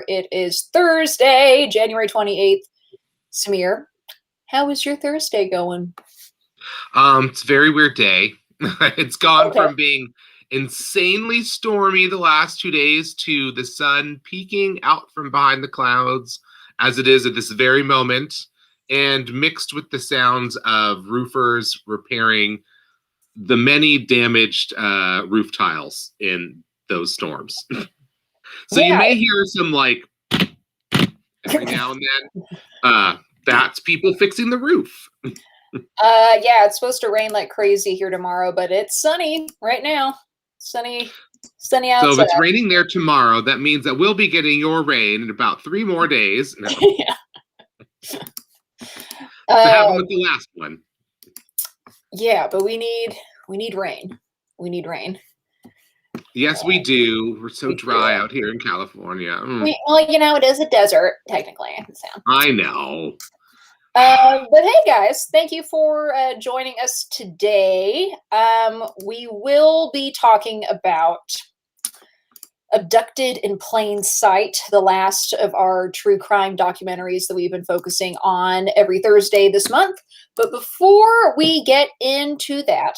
It is Thursday, January 28th. Samir, how is your Thursday going? It's a very weird day. It's gone Okay. from being insanely stormy the last 2 days to the sun peeking out from behind the clouds as it is at this very moment, and mixed with the sounds of roofers repairing the many damaged roof tiles in those storms. So you Yeah. may hear some like every now and then. That's people fixing the roof. Yeah, it's supposed to rain like crazy here tomorrow, but it's sunny right now. Sunny, sunny So if outside. it's raining there tomorrow, that means that we'll be getting your rain in about 3 more days. No. Yeah. So happened with the last one. Yeah, but we need rain. We need rain. Yes, we do. We're so We dry do. out here in California. Well, it is a desert, technically. So. I know. But hey, guys, thank you for joining us today. We will be talking about Abducted in Plain Sight, the last of our true crime documentaries that we've been focusing on every Thursday this month. But before we get into that,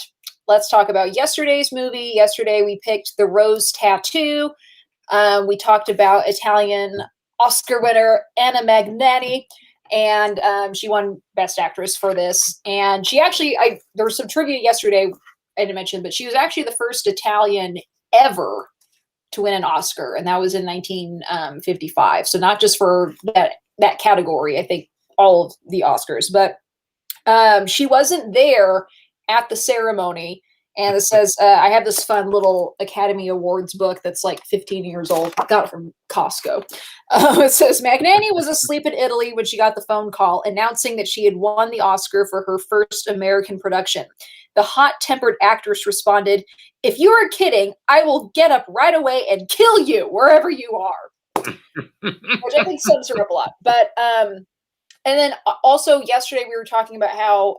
let's talk about yesterday's movie. Yesterday, we picked The Rose Tattoo. We talked about Italian Oscar winner Anna Magnani, and she won Best Actress for this. And she actually, there was some trivia yesterday I didn't mention, but she was actually the first Italian ever to win an Oscar, and that was in 1955. So not just for that category, I think all of the Oscars, but she wasn't there at the ceremony. And it says, I have this fun little Academy Awards book that's like 15 years old. I got it from Costco. It says, Magnani was asleep in Italy when she got the phone call announcing that she had won the Oscar for her first American production. The hot-tempered actress responded, if you are kidding, I will get up right away and kill you wherever you are. Which I think sums her up a lot. But, and then also yesterday we were talking about how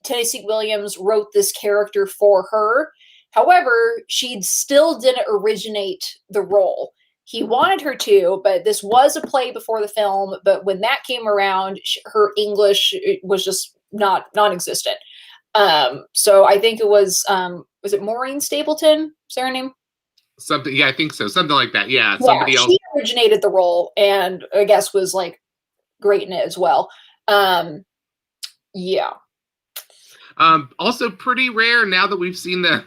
Tennessee Williams wrote this character for her. However, she still didn't originate the role. He wanted her to, but this was a play before the film. But when that came around, her English was just non-existent. So I think it was it Maureen Stapleton? Is that her name? Something, yeah, I think so. Something like that. Yeah, somebody else. She originated the role, and I guess was like great in it as well. Yeah. Also pretty rare now that we've seen the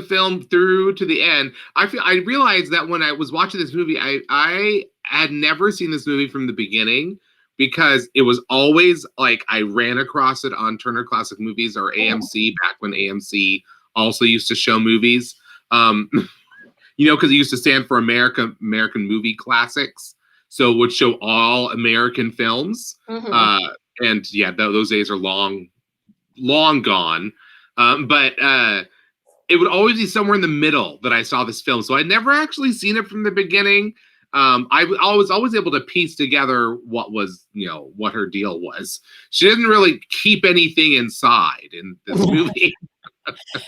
film through to the end. I realized that when I was watching this movie, I had never seen this movie from the beginning, because it was always like I ran across it on Turner Classic Movies or AMC back when AMC also used to show movies. Because it used to stand for American Movie Classics. So it would show all American films. Mm-hmm. And yeah, those days are long gone. But it would always be somewhere in the middle that I saw this film. So I'd never actually seen it from the beginning. I was always able to piece together what her deal was. She didn't really keep anything inside in this movie.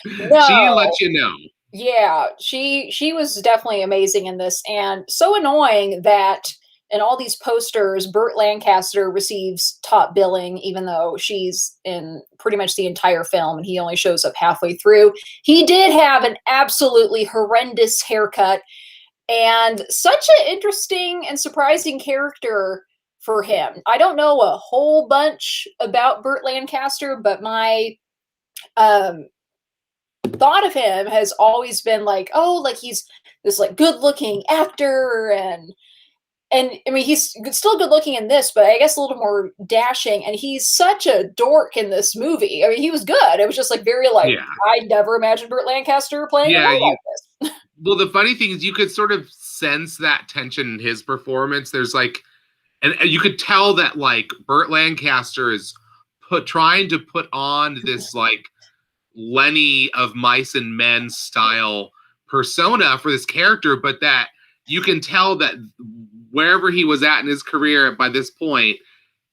No. She let you know. Yeah, she was definitely amazing in this, and so annoying that in all these posters, Burt Lancaster receives top billing, even though she's in pretty much the entire film, and he only shows up halfway through. He did have an absolutely horrendous haircut, and such an interesting and surprising character for him. I don't know a whole bunch about Burt Lancaster, but my thought of him has always been like, oh, like he's this like good-looking actor, and I mean he's still good looking in this, but I guess a little more dashing, and he's such a dork in this movie. I mean, he was good. It was just like very like, yeah. I never imagined Burt Lancaster playing a role like this. Well, the funny thing is you could sort of sense that tension in his performance. There's like, and you could tell that like Burt Lancaster is trying to put on this like Lenny of Mice and Men style persona for this character, but that you can tell that wherever he was at in his career by this point,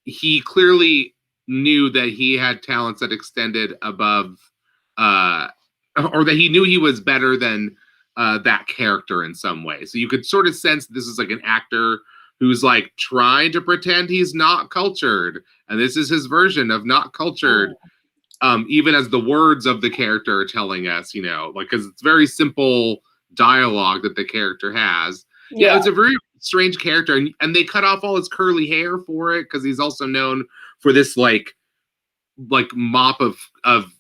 he clearly knew that he had talents that extended above, or that he knew he was better than that character in some way. So you could sort of sense this is like an actor who's like trying to pretend he's not cultured, and this is his version of not cultured. Even as the words of the character are telling us, you know, like, because it's very simple dialogue that the character has. Yeah, Yeah. it's a very strange character, and they cut off all his curly hair for it because he's also known for this like mop of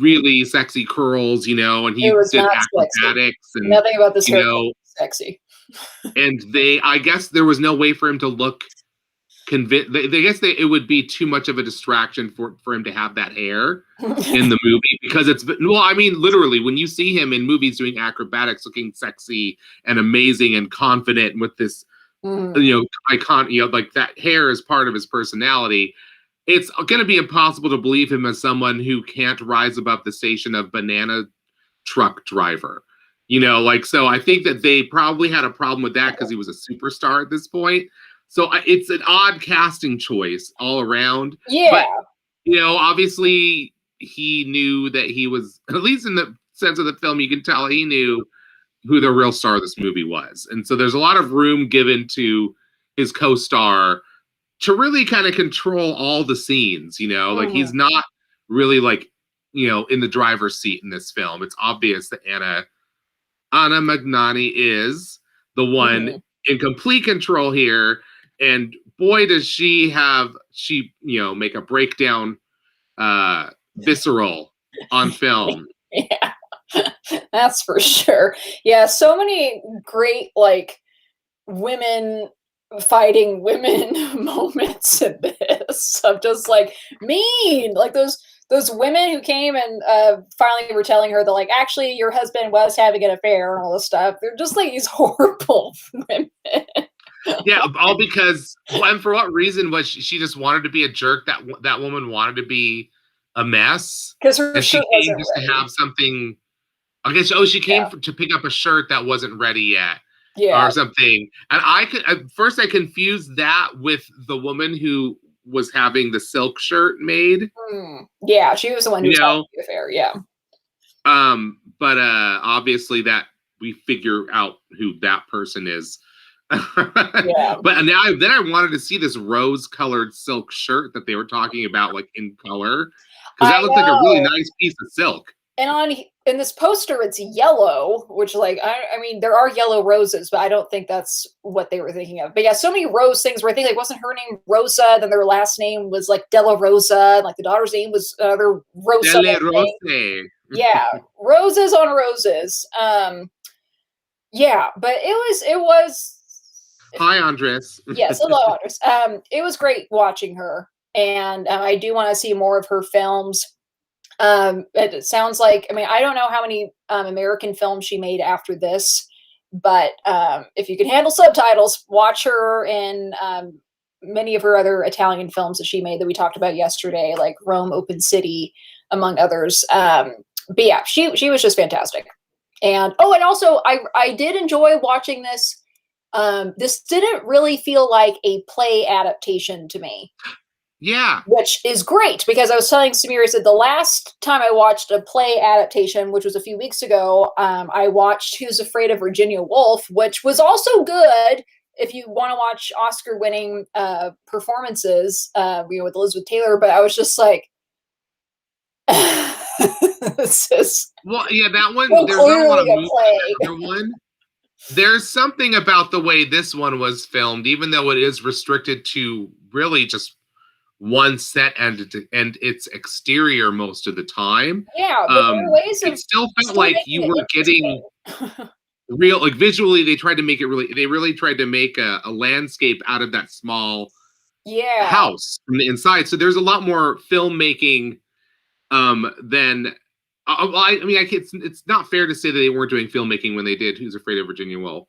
really sexy curls, you know, and It he was did not sexy. acrobatics and Nothing about this you haircut know, was sexy. and I guess there was no way for him to look convinced. They guess it would be too much of a distraction for him to have that hair in the movie because it's well, I mean, literally, when you see him in movies doing acrobatics, looking sexy and amazing and confident with this, you know, icon, you know, like that hair is part of his personality. It's going to be impossible to believe him as someone who can't rise above the station of banana truck driver. You know, like, so I think that they probably had a problem with that because he was a superstar at this point. So it's an odd casting choice all around. Yeah. But, you know, obviously he knew that he was, at least in the sense of the film, you can tell he knew who the real star of this movie was. And so there's a lot of room given to his co-star to really kind of control all the scenes, you know, like he's not really like, you know, in the driver's seat in this film. It's obvious that Anna Magnani is the one in complete control here. And boy, does she you know, make a breakdown visceral on film. Yeah. That's for sure. Yeah, so many great like women fighting women moments in this. I'm just like mean, like those women who came and finally were telling her that like actually your husband was having an affair and all this stuff. They're just like these horrible women. Yeah, all because, well, and for what reason was she just wanted to be a jerk? That woman wanted to be a mess, because her and she shirt came wasn't just ready. to have something. I guess she came to pick up a shirt that wasn't ready yet, Yeah. or something. And at first I confused that with the woman who was having the silk shirt made. Yeah, she was the one who You was having know, the affair. Yeah. but obviously that we figure out who that person is. Yeah. But now then I wanted to see this rose-colored silk shirt that they were talking about, like in color, because that looked like a really nice piece of silk. And in this poster, it's yellow, which like I mean there are yellow roses, but I don't think that's what they were thinking of. But yeah, so many rose things where I think like wasn't her name Rosa, then their last name was like Della Rosa, and like the daughter's name was another Rosa. Delle Rose. Yeah, roses on roses. Yeah, but it was. Hi, Andres. Yes, hello, Andres. It was great watching her, and I do want to see more of her films. It sounds like, I mean, I don't know how many American films she made after this, but if you can handle subtitles, watch her in many of her other Italian films that she made that we talked about yesterday, like Rome, Open City, among others. But yeah, she was just fantastic. And and also I did enjoy watching this. This didn't really feel like a play adaptation to me. Yeah. Which is great because I was telling Samir, I said the last time I watched a play adaptation, which was a few weeks ago, I watched Who's Afraid of Virginia Woolf, which was also good if you want to watch Oscar-winning performances, with Elizabeth Taylor. But I was just like, this is well, yeah, that one. so There's not a lot of clearly a play. Other one. There's something about the way this one was filmed, even though it is restricted to really just one set and its exterior most of the time. Yeah, but there are ways it of still felt like you were getting real, like visually they tried to make it they really tried to make a landscape out of that small house from the inside. So there's a lot more filmmaking than I mean, it's not fair to say that they weren't doing filmmaking when they did Who's Afraid of Virginia Woolf,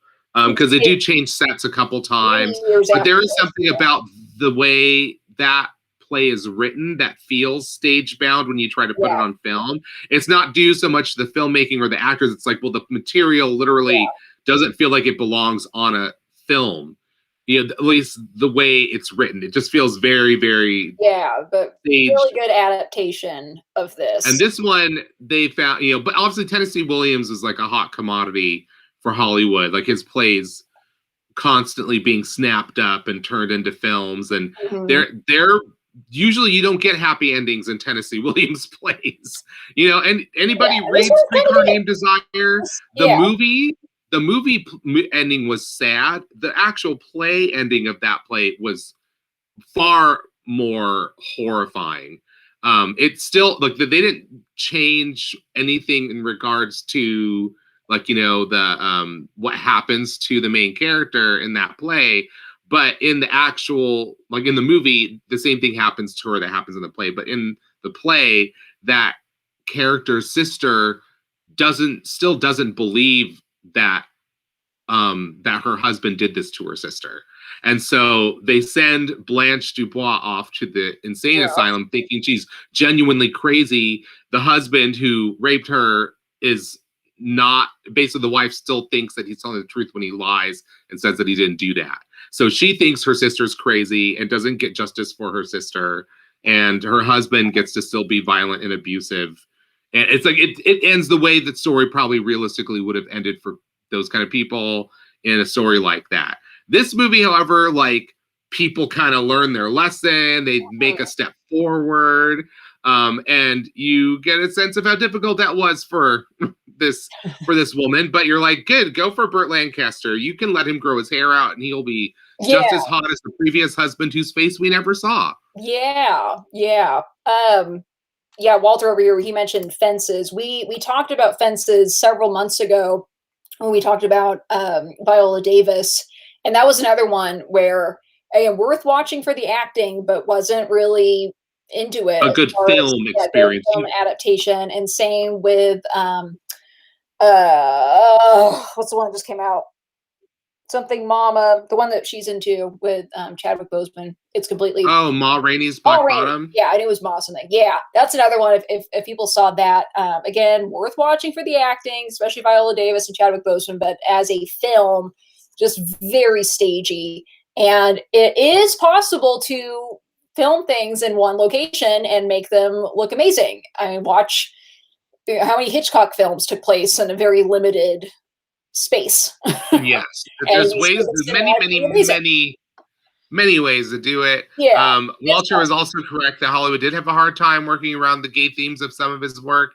because they do change sets a couple times, but there is something about the way that play is written that feels stage bound when you try to put it on film. It's not due so much to the filmmaking or the actors. It's like, well, the material literally doesn't feel like it belongs on a film. You know, at least the way it's written, it just feels very, very but really good adaptation of this. And this one they found, but obviously Tennessee Williams is like a hot commodity for Hollywood. Like his plays constantly being snapped up and turned into films, and they're usually you don't get happy endings in Tennessee Williams plays. And anybody reads Three Car Named Desire, the movie ending was sad. The actual play ending of that play was far more horrifying. It's still like they didn't change anything in regards to the what happens to the main character in that play, but in the actual in the movie the same thing happens to her that happens in the play. But in the play, that character's sister still doesn't believe that that her husband did this to her sister. And so they send Blanche Dubois off to the insane asylum thinking she's genuinely crazy. The husband who raped her is not, basically the wife still thinks that he's telling the truth when he lies and says that he didn't do that. So she thinks her sister's crazy and doesn't get justice for her sister. And her husband gets to still be violent and abusive. And it's like, it ends the way that story probably realistically would have ended for those kind of people in a story like that. This movie, however, people kind of learn their lesson. They make a step forward. And you get a sense of how difficult that was for this woman. But you're like, good, go for Burt Lancaster. You can let him grow his hair out and he'll be just as hot as the previous husband whose face we never saw. Yeah. Walter over here, he mentioned Fences. We talked about Fences several months ago when we talked about Viola Davis. And that was another one where, again, worth watching for the acting, but wasn't really into it. A good film experience. Film adaptation. And same with, what's the one that just came out? Something Mama, the one that she's into with Chadwick Boseman. It's completely. Oh, Ma Rainey's Black Bottom. Yeah, I knew it was Ma something. Yeah, that's another one. If people saw that, again, worth watching for the acting, especially Viola Davis and Chadwick Boseman. But as a film, just very stagey. And it is possible to film things in one location and make them look amazing. I mean, watch how many Hitchcock films took place in a very limited space. Yes, there's many ways to do it. Yeah, Walter is also correct that Hollywood did have a hard time working around the gay themes of some of his work,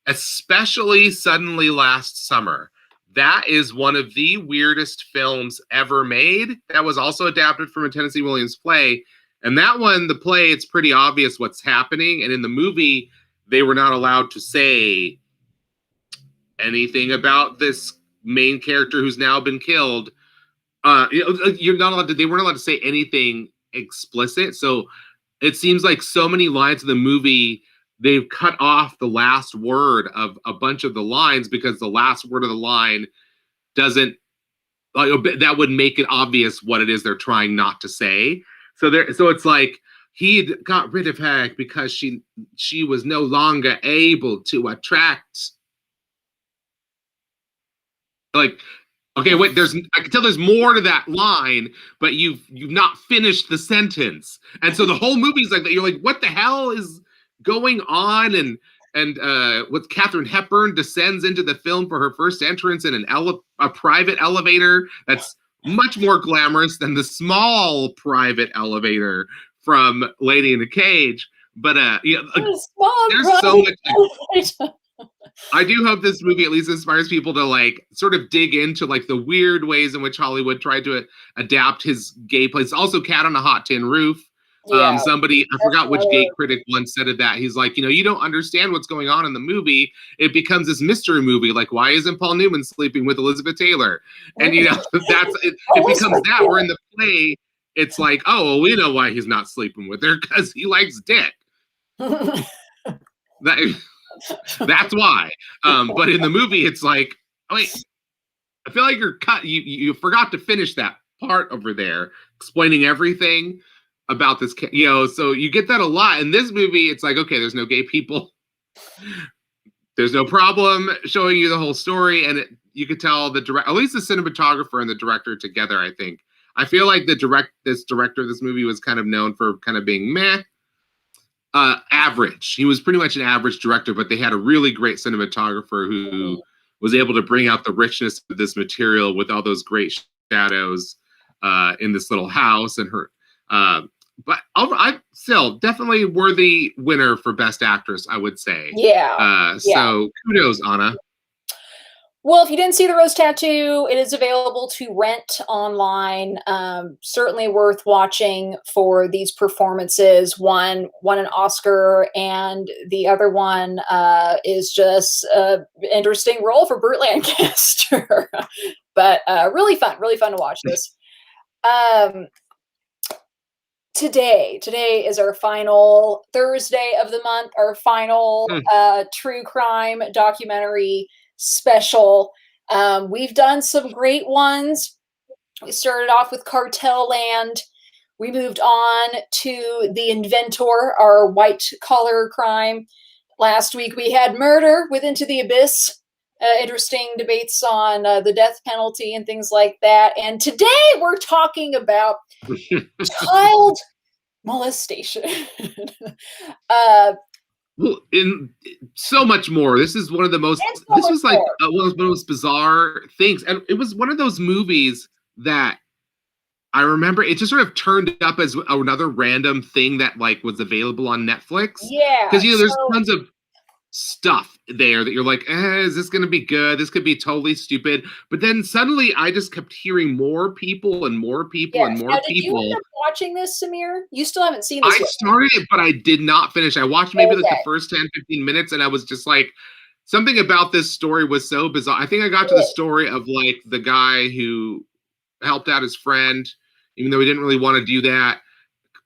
especially Suddenly Last Summer. That is one of the weirdest films ever made. That was also adapted from a Tennessee Williams play. And that one, the play, it's pretty obvious what's happening. And in the movie, they were not allowed to say anything about this main character who's now been killed. You're not allowed to, they weren't allowed to say anything explicit. So it seems like so many lines of the movie, they've cut off the last word of a bunch of the lines because the last word of the line doesn't, that would make it obvious what it is they're trying not to say. So it's like he got rid of her because she was no longer able to attract. Like, okay, wait, I can tell there's more to that line, but you've not finished the sentence. And so the whole movie's like that. You're like, what the hell is going on? And what Katharine Hepburn descends into the film for her first entrance in a private elevator that's much more glamorous than the small private elevator from Lady in the Cage. But there's so much. I do hope this movie at least inspires people to sort of dig into the weird ways in which Hollywood tried to adapt his gay plays. Also, Cat on a Hot Tin Roof. Yeah, somebody, I forgot which gay critic once said that. He's like, you don't understand what's going on in the movie. It becomes this mystery movie. Like, why isn't Paul Newman sleeping with Elizabeth Taylor? And that's it. It becomes that. Where in the play, it's like, oh, well, we know why he's not sleeping with her because he likes dick. That's why. But in the movie, it's like, oh, wait, I feel like you're cut. You forgot to finish that part over there, explaining everything about this, so you get that a lot. In this movie, it's like, okay, there's no gay people. There's no problem showing you the whole story. And you could tell at least the cinematographer and the director together, I think. I feel like this director of this movie was kind of known for kind of being meh. Average. He was pretty much an average director, but they had a really great cinematographer who was able to bring out the richness of this material with all those great shadows in this little house and her. But I still definitely worthy winner for Best Actress, I would say. Yeah. So kudos, Anna. Well, if you didn't see The Rose Tattoo, it is available to rent online. Certainly worth watching for these performances. One won an Oscar, and the other one is just an interesting role for Burt Lancaster. But really fun to watch this. Today is our final Thursday of the month, our final true crime documentary special. We've done some great ones. We started off with Cartel Land. We moved on to The Inventor, our white collar crime. Last week we had Murder with Into the Abyss. Interesting debates on the death penalty and things like that. And today we're talking about child molestation. Well, in so much more. This is one of the most. This was like one of the most bizarre things, and it was one of those movies that I remember. It just sort of turned up as another random thing that like was available on Netflix. Yeah, because there's tons of stuff there that you're like, is this going to be good? This could be totally stupid. But then suddenly I just kept hearing more people and more people and more people. Did you end up watching this, Samir? You still haven't seen this yet. Started it, but I did not finish. I watched maybe like the first 10, 15 minutes, and I was just like, something about this story was so bizarre. I think I got to the story of like the guy who helped out his friend, even though he didn't really want to do that,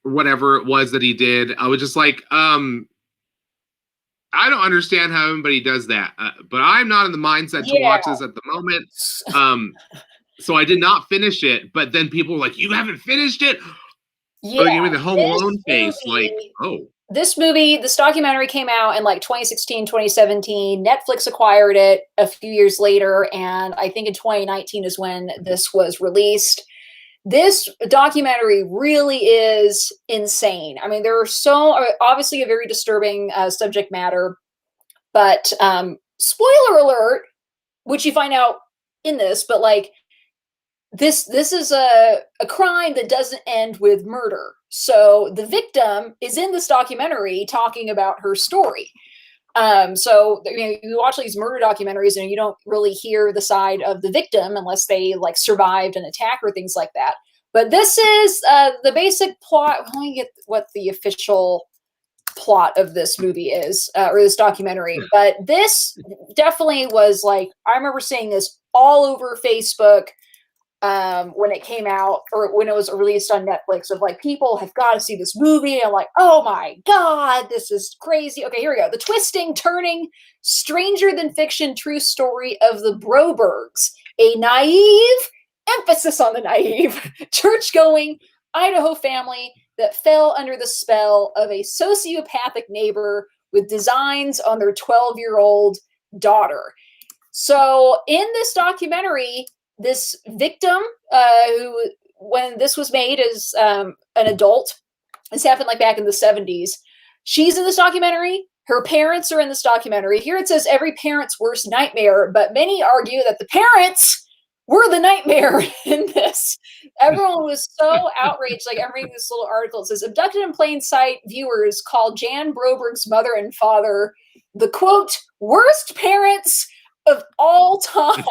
or whatever it was that he did. I was just like, I don't understand how everybody does that, but I'm not in the mindset to watch this at the moment. So I did not finish it, but then people were like, you haven't finished it? Yeah. They gave me the Home Alone face, like, oh. This documentary came out in like 2016, 2017. Netflix acquired it a few years later, and I think in 2019 is when this was released. This documentary really is insane. I mean, there are obviously a very disturbing subject matter, but spoiler alert, which you find out in this, but like this is a crime that doesn't end with murder. So the victim is in this documentary talking about her story. So you watch these murder documentaries and you don't really hear the side of the victim unless they like survived an attack or things like that. But this is the basic plot. Let me get what the official plot of this movie is, or this documentary. But this definitely was like, I remember seeing this all over Facebook when it came out, or when it was released on Netflix, of like, people have got to see this movie. And I'm like, oh my God, this is crazy. Okay, here we go. The twisting, turning, stranger than fiction true story of the Brobergs, a naive, emphasis on the naive, church-going Idaho family that fell under the spell of a sociopathic neighbor with designs on their 12-year-old daughter. So in this documentary, this victim, who, when this was made as an adult, this happened like back in the 70s, she's in this documentary. Her parents are in this documentary. Here it says every parent's worst nightmare, but many argue that the parents were the nightmare in this. Everyone was so outraged. Like, I'm reading this little article. It says, abducted in plain sight viewers called Jan Broberg's mother and father the, quote, worst parents of all time.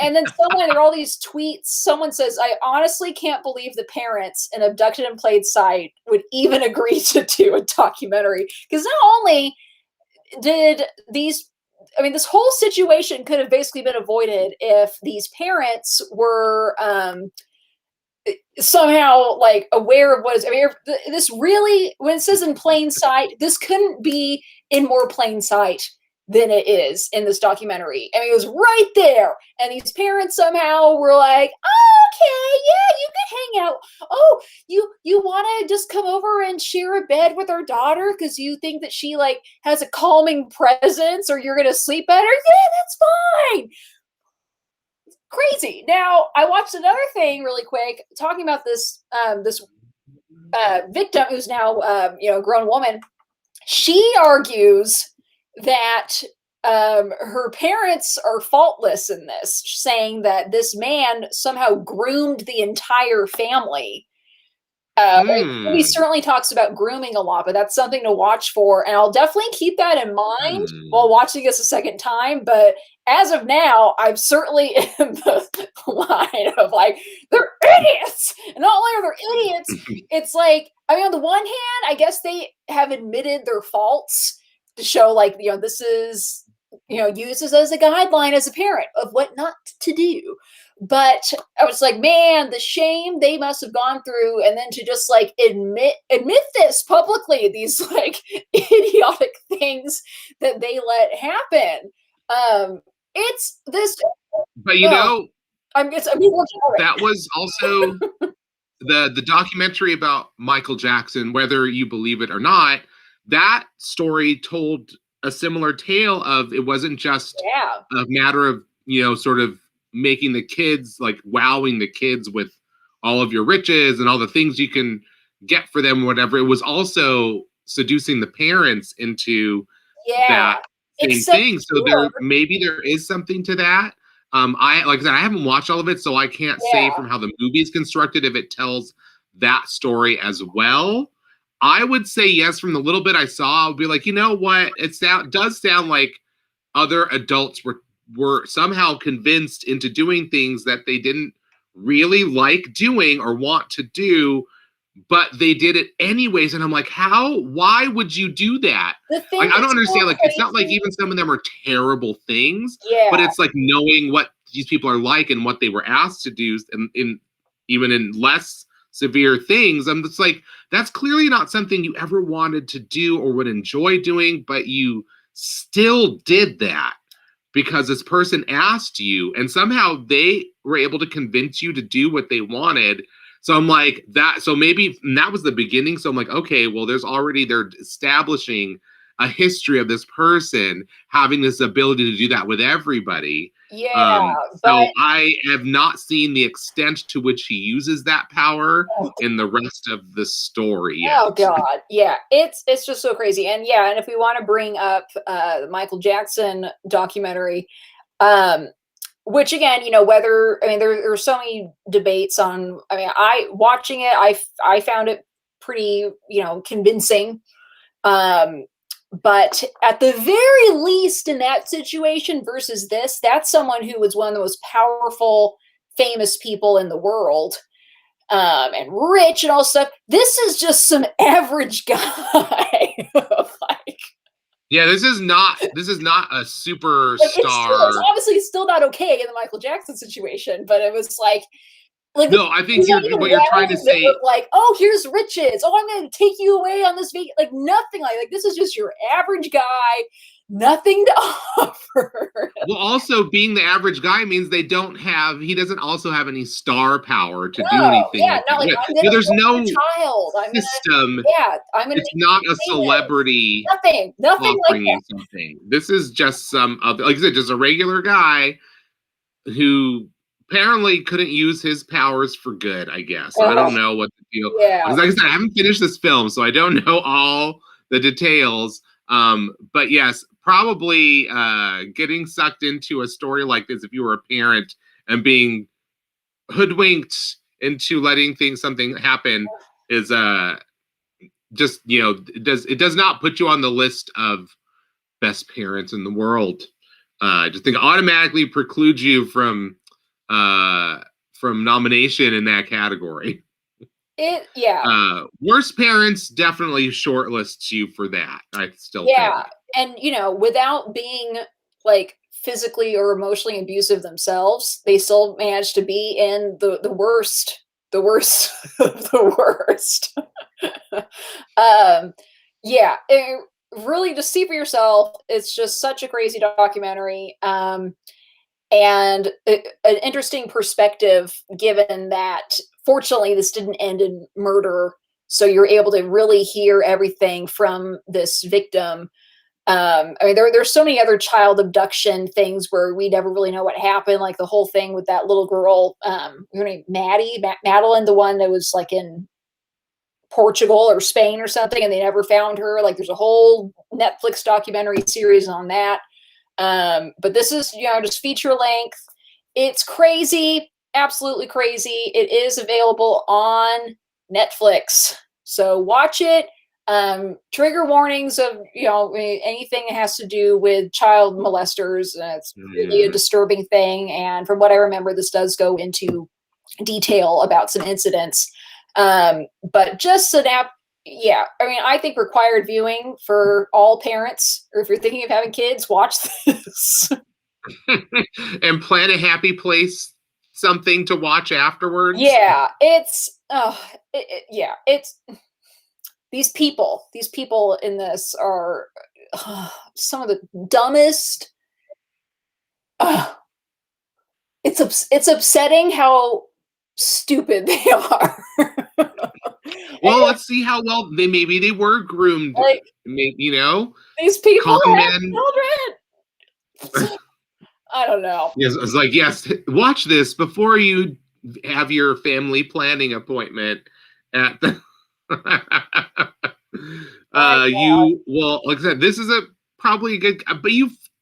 And then there are all these tweets. Someone says, I honestly can't believe the parents in Abducted in Plain Sight would even agree to do a documentary. Because not only did this whole situation could have basically been avoided if these parents were somehow like aware of what is. I mean, this really, when it says in plain sight, this couldn't be in more plain sight than it is in this documentary. I mean, it was right there. And these parents somehow were like, oh, okay, yeah, you could hang out. Oh, you want to just come over and share a bed with our daughter because you think that she like has a calming presence, or you're going to sleep better? Yeah, that's fine. Crazy. Now, I watched another thing really quick talking about this victim who's now a grown woman. She argues that her parents are faultless in this, saying that this man somehow groomed the entire family. The movie Hmm. certainly talks about grooming a lot, but that's something to watch for, and I'll definitely keep that in mind Hmm. while watching this a second time. But as of now, I'm certainly in the line of like, they're idiots, and not only are they idiots, it's like, I mean, on the one hand, I guess they have admitted their faults to show, like, this is, uses as a guideline as a parent of what not to do. But I was like, man, the shame they must have gone through, and then to just like admit this publicly, these like idiotic things that they let happen. It's this. But Oh, I'm being that was also the documentary about Michael Jackson, whether you believe it or not. That story told a similar tale of it wasn't just yeah, a matter of sort of making the kids like wowing the kids with all of your riches and all the things you can get for them, whatever. It was also seducing the parents into yeah. that same Except thing. So here, there is something to that. I like I said, I haven't watched all of it, so I can't say yeah, from how the movie is constructed if it tells that story as well. I would say yes from the little bit I saw. I would be like, you know what? Does sound like other adults were somehow convinced into doing things that they didn't really like doing or want to do, but they did it anyways. And I'm like, why would you do that? the thing Like, I don't that's so understand. Like, it's not like crazy. even some of them are terrible things, Yeah, but it's like knowing what these people are like and what they were asked to do, and in even in less severe things. I'm just like, that's clearly not something you ever wanted to do or would enjoy doing, but you still did that because this person asked you, and somehow they were able to convince you to do what they wanted. So I'm like, so maybe that was the beginning. So I'm like, okay, well, they're establishing a history of this person having this ability to do that with everybody. yeah, but So I have not seen the extent to which he uses that power oh, in the rest of the story oh yet. god, yeah, it's just so crazy. And yeah, and if we want to bring up the Michael Jackson documentary, um which again, whether, I mean, there's so many debates on, I mean, I watching it, I found it pretty, convincing. Um, but at the very least in that situation versus this, that's someone who was one of the most powerful, famous people in the world, and rich and all stuff. This is just some average guy. Like, Yeah, this is not a it's superstar. obviously still not okay in the Michael Jackson situation, but it was like, No, I think he's not even what you're trying to wowing them with say. like, "Oh, here's riches. Oh, I'm gonna take you away on this vacation." Like, nothing like this is just your average guy, nothing to offer. Well, also being the average guy means he doesn't also have any star power to do No, anything yeah, like not that. like, Yeah, "I'm gonna there's milk your no child. system. I'm gonna It's make not a you famous." celebrity Nothing like offering that. you something. This is just some other, like I said, just a regular guy who apparently couldn't use his powers for good, I guess. I Oh, don't know what the deal. yeah. Because like I said, I haven't finished this film, so I don't know all the details. But yes, probably getting sucked into a story like this if you were a parent and being hoodwinked into letting something happen is just it does not put you on the list of best parents in the world. I just think automatically precludes you uh, from nomination in that category. Yeah. Worst parents definitely shortlists you for that. I still Yeah, think. and, without being, like, physically or emotionally abusive themselves, they still manage to be in the worst of the worst. Um, yeah, really just see for yourself. It's just such a crazy documentary, and an interesting perspective given that fortunately this didn't end in murder, so you're able to really hear everything from this victim. I mean, there's so many other child abduction things where we never really know what happened, like the whole thing with that little girl, her name Madeline, the one that was like in Portugal or Spain or something, and they never found her. Like, there's a whole Netflix documentary series on that. But this is, just feature length. It's crazy, absolutely crazy. It is available on Netflix, so watch it. Trigger warnings of, anything that has to do with child molesters. It's really a Mm. disturbing thing, and from what I remember, this does go into detail about some incidents. But just an app, yeah. I mean, I think required viewing for all parents, or if you're thinking of having kids, watch this. And plan a happy place, something to watch afterwards. Yeah, it's yeah, it's these people in this are some of the dumbest. Uh, it's upsetting how stupid they are. And Well, let's see how well maybe they were groomed. like Maybe, these people con have men. children. I don't know. Yes, it's like, yes, watch this before you have your family planning appointment at the My God. you well, like I said, this is a probably a good, but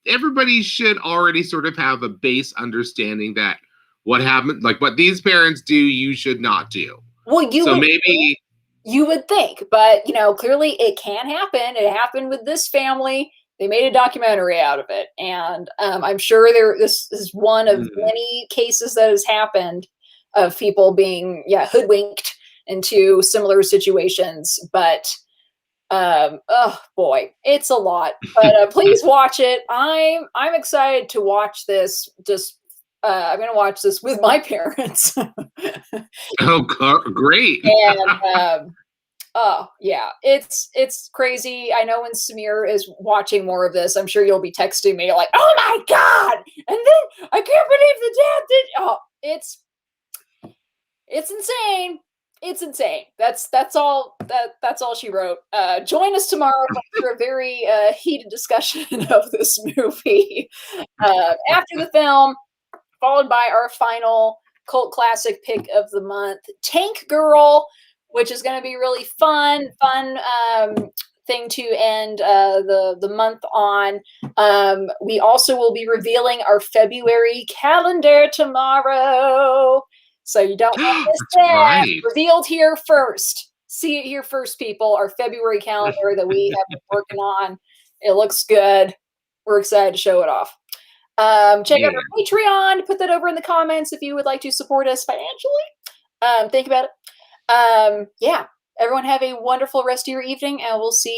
everybody should already sort of have a base understanding that what happened, like what these parents do, you should not do. Well, So maybe you would think, but clearly it can happen. It happened with this family. They made a documentary out of it, and I'm sure this is one of mm, many cases that has happened of people being, hoodwinked into similar situations. But oh boy, it's a lot. But please watch it. I'm excited to watch this. Just I'm going to watch this with my parents. oh, great. And oh yeah, it's crazy. I know when Samir is watching more of this, I'm sure you'll be texting me like, "Oh my god!" And then I can't believe the dad did. Oh, it's insane. It's insane. That's all that's all she wrote. Join us tomorrow for a very heated discussion of this movie after the film, followed by our final cult classic pick of the month, Tank Girl, which is going to be really fun thing to end the month on. We also will be revealing our February calendar tomorrow, so you don't want to miss That's that. right. Revealed here first. See it here first, people. Our February calendar that we have been working on. It looks good. We're excited to show it off. Check out Yeah. our Patreon. Put that over in the comments if you would like to support us financially. Think about it. Yeah. Everyone have a wonderful rest of your evening, and we'll see